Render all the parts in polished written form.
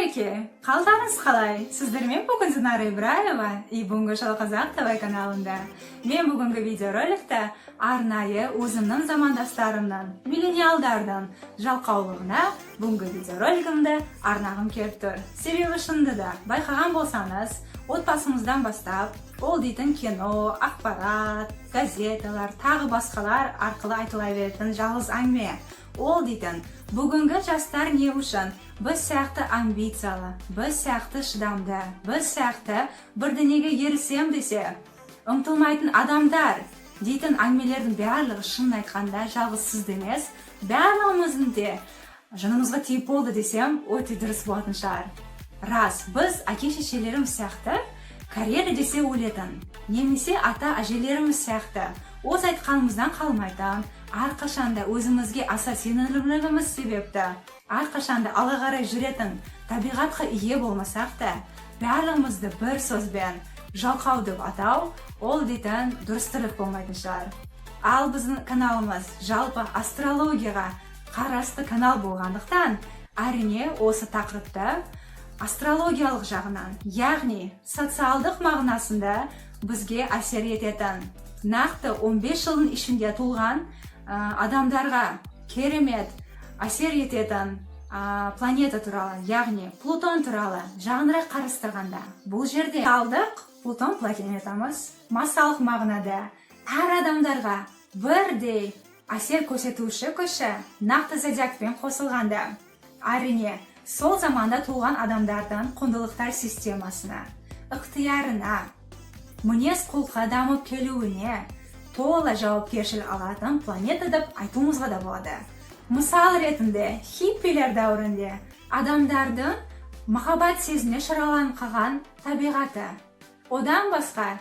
Мінеке, қалдарыңыз қалай? Сіздермен бүгін Динара Ибраева и Бунго Шал Қазақ ТВ каналында. Мен бүгінгі видеороликті арнайы өзімнің замандастарымнан, миллениалдардың жалқаулығына бүгінгі видеоролигімді арнағым келіп тұр. Себебі шынында да байқаған болсаңыз, отбасымыздан бастап, ол дейтін кино, ақпарат, газеталар, тағы басқалар арқылы айтыла беретін жалғыз әңгіме. Ол дейтін, бүгінгі жастар не үшін? Біз сияқты амбициялы, біз сияқты шыдамды, біз сияқты бірдеңеге ерісем десе, ұмтылмайтын адамдар дейтін әңгімелердің барлығы шынын айтқанда жалғыз сізді емес, барлығымыздың де жанымызға тиіп болды десем, өте дұрыс болатын шығар. Рас, біз әке-шешелеріміз сияқты карьера десе өлетін, немесе ата-әжелеріміз сияқты өз айтқанымыздан қалмайтын, әрқашанда өзімізге аса сенімділігіміз себепті, әрқашанда ала қарай жүретін табиғатқа ие болмасақ та, барлығымызды бір сөзбен жалқау деп атау, ол дейтін дұрыстылық болмайтын шығар. Ал біздің каналымыз жалпы астрологияға қарасты канал болғандықтан, әрине осы тақырыпты астрологиялық жағынан, яғни социалдық мағынасында бізге әсер ететін, нақты 15 жылдың ішінде туған адамдарға керемет әсер ететін планета туралы, яғни Плутон туралы жағынырақ қарастырғанда, бұл жерде алдық Плутон планетамыз массалық мағынада әр адамдарға бірдей әсер көрсетуші күші нақты зодиакпен қосылғанда, әрине сол заманда туған адамдардың құндылықтар системасына, ықтиярына, мінез құлққа дамып келуіне толы жауапкершілік алатын планета деп айтуымызға да болады. Мысал ретінде, хиппилер дәуірінде адамдардың махаббат сезіміне шыраланып қалған табиғаты. Одан басқа,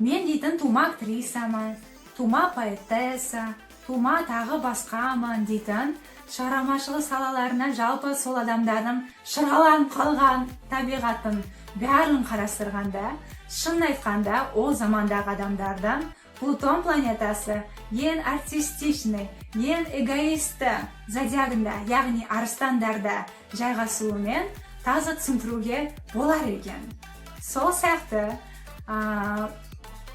мен дейтін тума актрисамын, тума поэтесса, тума тағы басқамын дейтін шығармашылық салаларына жалпы сол адамдардың шыраланып қалған табиғатын бәрін қарастырғанда, шын айтқанда ол замандағы адамдардан Плутон планетасы ең артистичный, ең эгоисті зодиагында, яғни арыстандарда жайғасуымен таза түсіндіруге болар екен. Сол сияқты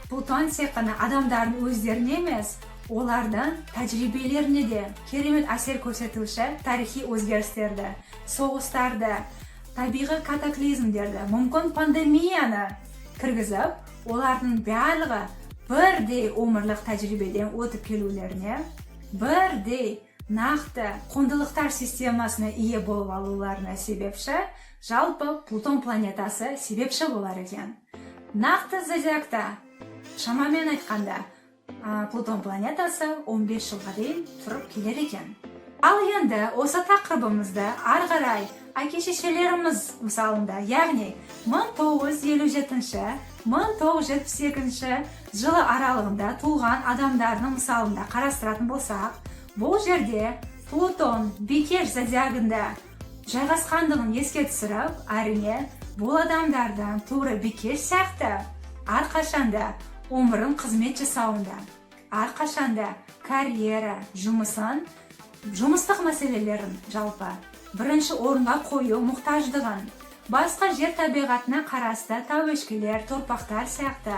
Плутон тек қана адамдардың өздеріне емес, олардың тәжірибелеріне де керемет әсер көрсетуші тарихи өзгерістерді, соғыстарды, табиғи катаклизмдерді, мүмкін пандемияны кіргізіп, олардың барлығы бірдей өмірлік тәжірибеден өтіп келулеріне, бірдей нақты құндылықтар системасына ие болып алуларына себепші, жалпы Плутон планетасы себепші болар екен. Нақты зодиакта, шамамен айтқанда, Плутон планетасы 15 жылға дейін тұрып келер екен. Ал енді осы тақырыбымызды ары қарай әке-шешелеріміз мысалында, яғни 1957-1972 жылы аралығында туған адамдардың мысалында қарастыратын болсақ, бұл жерде Плутон бикеш зодиагында жайғасқандығын еске түсіріп, әрине бұл адамдардан тура бикеш сияқты әрқашанда өмірін қызмет жасауында, әрқашанда карьера, жұмыстық мәселелерін жалпы бірінші орынға қою мұқтаждығын, басқа жер табиғатына қарасты тәуешкелер, торпақтар сияқты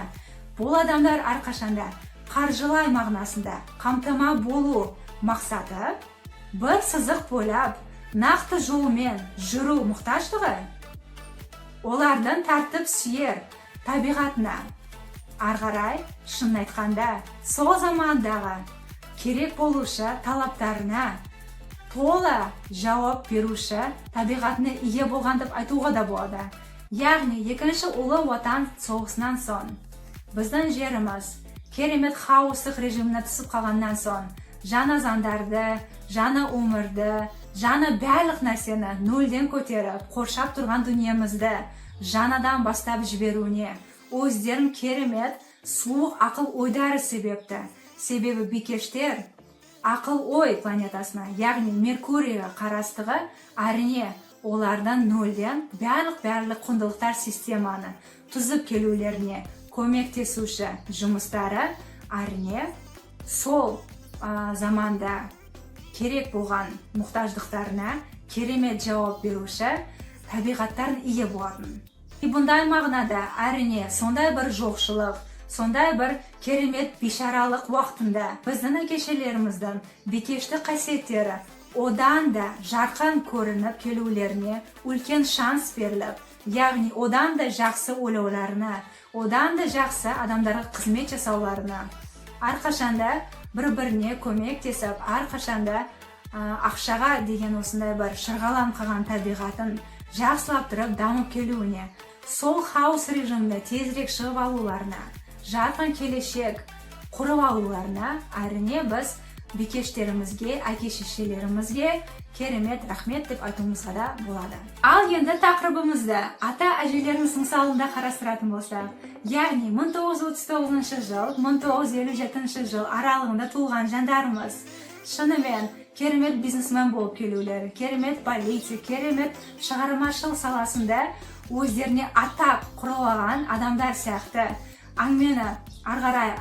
бұл адамдар әрқашанда қаржылай мағынасында қамтама болу мақсаты, бір сызық бойлап нақты жолмен жүру мұқтаждығы, олардың тәртіп сүйер табиғатына ары қарай шын айтқанда сол замандағы керек болушы талаптарына толы жауап беруші табиғатына ие болған деп айтуға да болады. Яғни, екінші ұлы отан соғысынан соң, біздің жеріміз керемет хаостық режиміне түсіп қалғаннан соң, жаңа заңдарды, жаңа өмірді, жаңа барлық нәрсені нөлден көтеріп, қоршап тұрған дүниемізді жаңадан бастап жіберуіне, өздерін керемет суық ақыл ойдары себепті. Себебі бикештер ақыл-ой планетасына, яғни Меркурийға қарастығы, әрине олардан нөлден барлық құндылықтар системаны түзіп келулеріне көмектесуші жұмыстары, әрине сол заманда керек болған мұқтаждықтарына керемет жауап беруші табиғаттарын ие болатын. Бұндай мағынада әрине сондай бір жоқшылық, сондай бір керемет бишаралық уақытында біздің әке-шешелеріміздің бикешті қасиеттері одан да жарқын көрініп келулеріне үлкен шанс беріліп, яғни одан да жақсы ойлауларына, одан да жақсы адамдарға қызмет жасауларына, әрқашанда бір-біріне көмектесіп, әрқашанда ақшаға деген осындай бір шырғалам қалған табиғатын жақсылап тұрып дамып келуіне, сол хаос режимде тезірек шығып алуларына, жарқын келешек құрып алуларына әрине біз бикештерімізге, әке-шешелерімізге керемет рахмет деп айтуымызға да болады. Ал енді тақырыбымызды ата-әжелеріміз мысалында қарастыратын болсақ, яғни 1939 жыл, 1957 жыл аралығында туылған жандарымыз шынымен керемет бизнесмен болып келулері, керемет политик, керемет шығармашылық саласында өздеріне атақ құрып алған адамдар сияқты әңгімені арғарай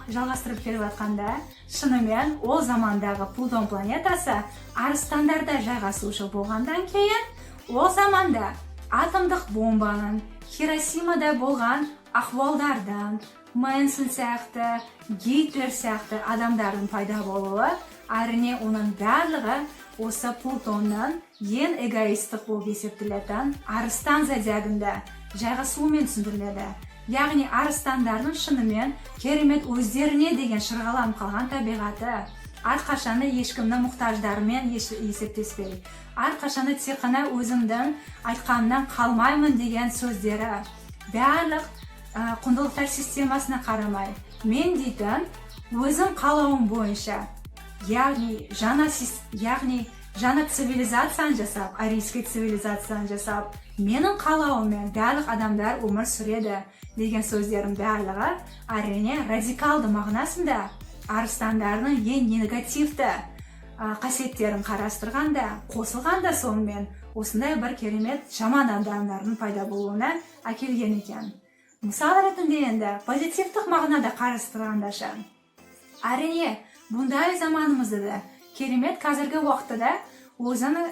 жалғастырып келіп жатқанда, шынымен ол замандағы Плутон планетасы арыстандарда жайғасушы болғандан кейін, ол заманда атомдық бомбаның, Хиросимада болған ахуалдардан, Мэнсон сияқты, Гитлер сияқты адамдардың пайда болуы, әрине оның барлығы осы Плутонның ең эгоистік болып есептелетін арыстан зодиагында жайғасуымен түсіндіріледі. Яғни арыстандардың шынымен керемет өздеріне деген шырғалам қалған табиғаты, әрқашанда ешкімнің мұқтаждарымен есептеспей, әрқашанда тек қана өзімдің айтқанымнан қалмаймын деген сөздері, барлық құндылықтар системасына қарамай, мен дейтін өзім қалауым бойынша, яғни жаңа цивилизацияны жасап, арийский цивилизацияны жасап, менің қалауыммен барлық адамдар өмір сүреді деген сөздердің барлығы әрине радикалды мағынасында арыстандардың ең негативті қасиеттерін қарастырғанда, қосылғанда сонымен осындай бір керемет жаман адамдардың пайда болуына әкелген екен. Мысал ретінде енді позитивтік мағынада қарастырғандаша, әрине бұндай заманымызда да керемет қазіргі уақытта өзінің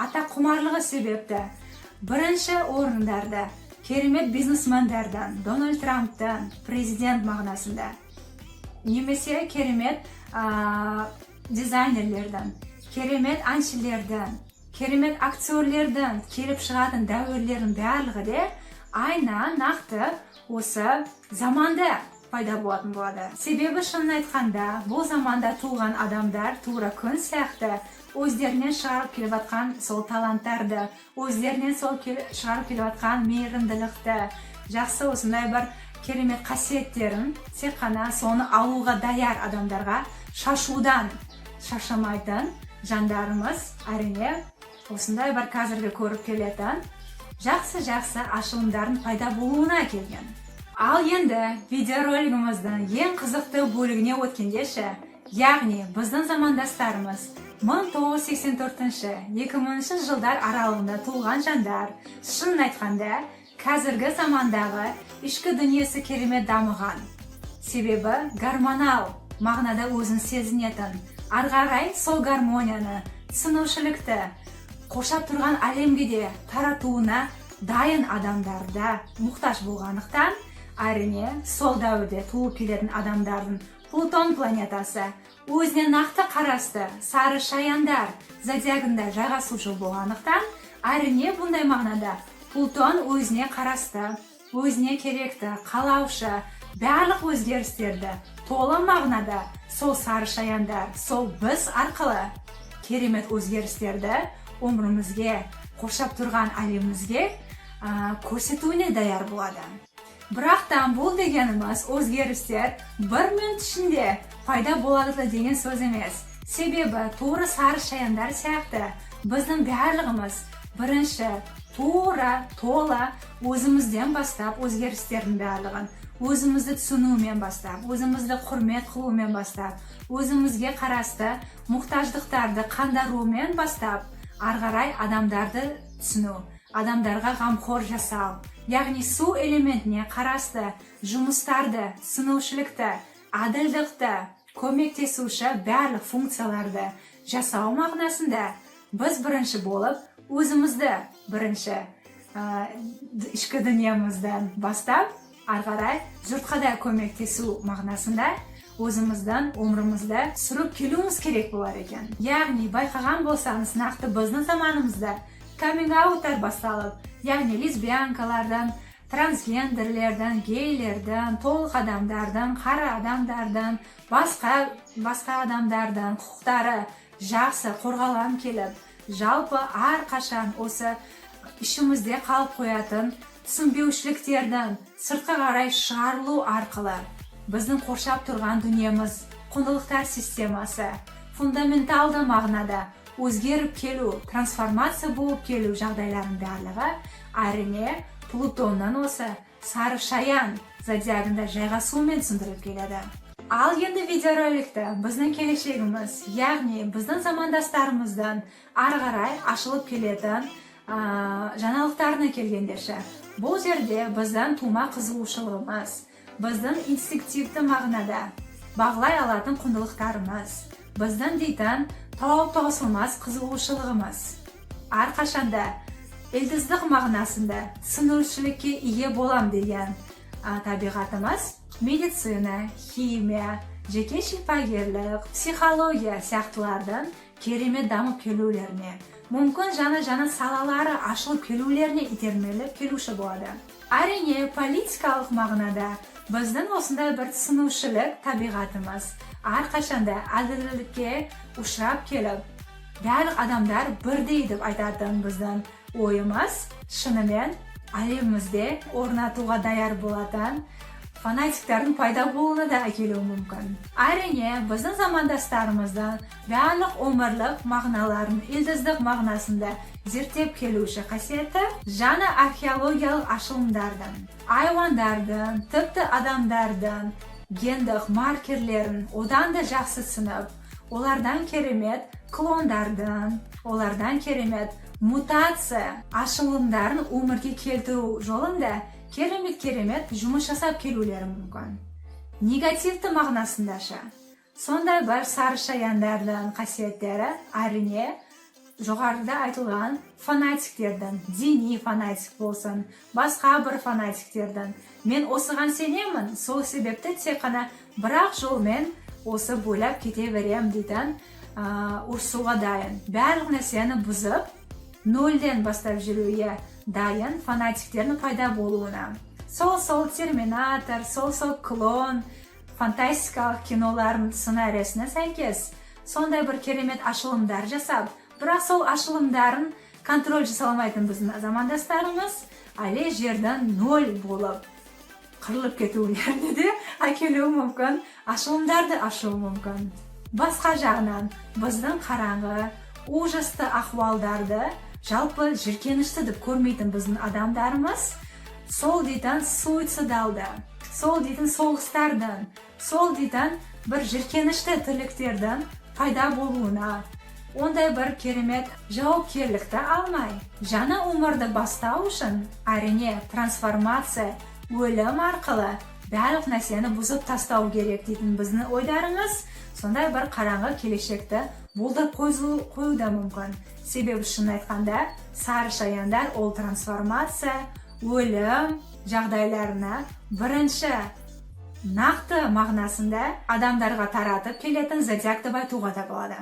атақ құмарлығы себепті бірінші орындарда керемет бизнесмендерден, Дональд Трамптан, президент мағынасында, немесе керемет дизайнерлерден, керемет әншілерден, керемет актерлерден келіп шығатын дәуірлердің барлығы де айна нақты осы заманда пайда болатын болады. Себебі шынын айтқанда, бұл заманда туылған адамдар тура күн сияқты өздерінен шығарып келіп жатқан сол таланттарды, өздерінен сол шығарып келіп жатқан мейірімділікті, жақсы осындай бір керемет қасиеттерін тек қана соны алуға даяр адамдарға шашудан шаршамайтын жандарымыз әрине осындай бір қазіргі көріп келетін жақсы ашылымдардың пайда болуына келген. Ал енді видеоролигіміздің ең қызықты бөлігіне өткендеші, яғни біздің замандастарымыз 1984-2000 жылдар аралығында туылған жандар, шынын айтқанда, қазіргі замандағы ішкі дүниесі керемет дамыған. Себебі гормонал мағынада өзін сезінетін, арғарай сол гармонияны, түсінушілікті, қоршап тұрған әлемге де таратуына дайын адамдарда мұқтаж болғандықтан, әрине сол дәуірде туылып келетін адамдардың Плутон планетасы өзіне нақты қарасты сары шаяндар зодиагында жайғасушы болғандықтан, әрине бұндай мағынада Плутон өзіне қарасты, өзіне керекті, қалаушы, барлық өзгерістерді толы мағынада сол сары шаяндар, сол біз арқылы керемет өзгерістерді өмірімізге, қоршап тұрған әлемімізге көрсетуіне даяр болады. Бірақтан бұл дегеніміз өзгерістер бір минут ішінде пайда болады деген сөз емес. Себебі тура сары шаяндар сияқты біздің барлығымыз бірінші тола өзімізден бастап өзгерістердің барлығын, өзімізді түсінумен бастап, өзімізді құрмет қылумен бастап, өзімізге қарасты мұқтаждықтарды қандарумен бастап, арғарай адамдарды түсіну, адамдарға ғамқор жасау, яғни су элементіне қарасты жұмыстарды, түсінушілікті, адылдықты, көмектесуші барлық функцияларды жасау мағынасында біз бірінші болып o'zimizda birinchi ichki dunyomizdan boshlab ары қарай жұртқа көмектесу мағынасында o'zimizdan umrimizda surib keluvimiz kerak bo'lar ekan. Ya'ni bayqagan bo'lsangiz, naқты bizning zamonimizda coming outlar boshlab, ya'ni lesbiyankalardan, transgenderlardan, geylardan, to'liq odamlardan, qari odamlardan, boshqa odamlardan huquqlari yaxshi qo'rg'alan kelib, jalpi har qachon o'sha ishimizda qolib qo'yатын tushunmovchiliklardan sirtqa qaray chiqariluv orqali bizning qurshab turgan dunyomiz, quyiqlar sistemasi fundamentalda ma'noda o'zgarib keluv, transformatsiya bo'lib keluv joylarning barlig'i ayrini Plutondan o'sa sari shayan zodiagida joylashuv bilan tushuntirib keladi. Al endi videorolikda bizning kelishimiz, ya'ni bizning zamondoshlarımizdan ары қарай ашылып keladigan жаңалықтарына kelgandasha, bu yerda bizdan tuma qiziquvchiligimiz, bizdan instinktiv ma'noda bog'lay oladigan quyiqlarimiz, bizdan deydan to'silmas qiziquvchiligimiz, har qachonda ildizlik ma'nosida sinuvchilikka ega bo'lam degan tabiatimiz meditsina, ximiya, jeki shifogarlik, psixologiya siyaqtilardan keremet damib keluvlarni, mumkin jana salalari ashilib keluvlarni itermelib keluvchi bo'ladi. Ayrini politikalik ma'noda bizdan o'shanday bir sinuvchilik tabiatimiz har qachonda adillikka uchrab kelib, barliq odamlar birday deb aytadigan bizdan o'yimiz shunimen aybimizda o'rnatuvga tayyor bo'ladigan fanatiklarning paydo bo'lishida kelib mumkin. Ayrini bizning zamondoshlarimizdan barliq umrlik ma'nolarni ildizlik ma'nosida zertib keluvchi qasiyati jana arxeologiyalik ashilumlardan, hayvonlardan, tipti odamlardan gendik markerlarni odanda yaxshi sinib, ulardan keremet klonlardan, ulardan keremet mutatsiya ashilumlarni umrga keltiruv yo'lida keremet yumush jasab keluvlari mumkin. Negativni ma'nosida sonday bir sarishayanlardan qasiyatlari ayrini yuqorida aytilgan fanatiklardan, diniy fanatik bo'lsin, boshqa bir fanatiklardan men o'sigan senaman, sol sebepda tekana biroq yo'l men o'si bo'ylab ketaverayam degan ursuga dayin. Barliq narsani buzib, noldan boshlab yurishga dayin fanatiklarni paydo bo'luvini. Sol Terminator, sol klon, fantastikalik kinolarning ssenariyasini sankiz, sonday bir keremet ashilumlar jasab, biroq sol ashilumlarni kontrol jasolmaydigan bizning zamondoshlarimiz ali yerdan nol bo'lib qirilib ketuvlarni akeliu mumkin, ashilumlarni ashuv mumkin. Boshqa jag'dan bizning qarang'i, ujasli ahvollarda jalpi jirkanishdi deb ko'rmaydigan bizning odamlarimiz sol deydan suitsidalda, sol deydan so'g'islardan, sol deydan bir jirkanishdi tilaklardan paydo bo'luvini, onday bir keremet javobgarlikda olmay, jana umrda boshqaruv uchun ayrini transformatsiya o'lim orqali barliq narsani buzib tashlash kerak degan bizning o'ylarimiz sonday bir qarang'i kelishakda bo'ldirib qo'yuda mumkin. Sebebi shuni aytganda, sarishayanlar ol transformatsiya, o'lim joylarini birinchi naqdi ma'nosida odamlarga taratib keladigan zodiak deb aytuvga bo'ladi.